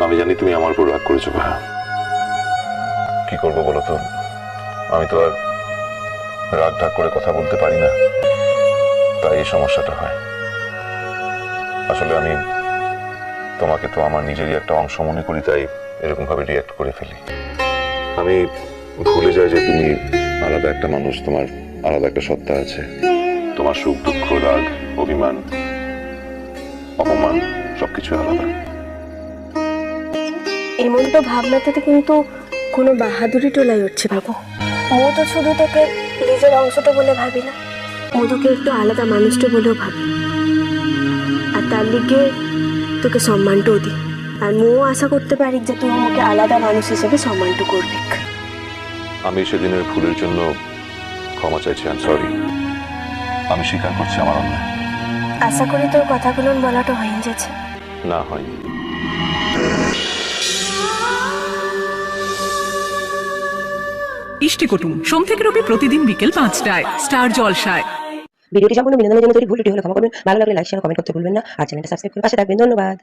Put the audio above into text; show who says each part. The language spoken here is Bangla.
Speaker 1: আমি জানি তুমি আমার উপর রাগ করেছো ভাইয়া, কি করবো বলো তো, আমি তো আর রাগ ঢাক করে কথা বলতে পারি না, তাই এই সমস্যাটা হয়। আসলে আমি তোমাকে তো আমার নিজেরই একটা অংশ মনে করি, তাই এরকম ভাবে রিয়াক্ট করে ফেলি। আমি ভুলে যাই যে তুমি আলাদা একটা মানুষ, তোমার আলাদা একটা সত্তা আছে। তোমার সুখ দুঃখ রাগ অভিমান অপমান সবকিছু আলাদা।
Speaker 2: এমন তো ভাবনাটাতে কিন্তু কোনো বাহাদুরি টোলাই উঠছে বাবু। মো তো শুধু তোকে নিজের অংশটা বলে ভাবি না, ও তোকে একটু আলাদা মানুষটা বলেও ভাবি, আর তার লিগে তোকে সম্মানটাও দিই। আর মো আশা করতে পারি যে তুই আমাকে আলাদা মানুষ হিসেবে সম্মানটা করবি।
Speaker 1: আমি সেদিনের ভুলের জন্য ক্ষমা চাইছি, আই এম সরি। আমি স্বীকার করছি আমার অন্যায়।
Speaker 2: আশা করি তোর কথাগুলো বলাটা হয়ে যাচ্ছে।
Speaker 1: না হয়নি।
Speaker 3: ইষ্টি কুটুম সোম থেকে রবি প্রতিদিন বিকেল 5টায় স্টার জলসায়।
Speaker 4: ভিডিওটি সম্পূর্ণ বিনোদনের জন্য তৈরি, ভুল ত্রুটি হলে ক্ষমা করবেন। ভালো লাগলে লাইক শেয়ার কমেন্ট করতে ভুলবেন না, আর চ্যানেলটা সাবস্ক্রাইব করে পাশে থাকবেন। ধন্যবাদ।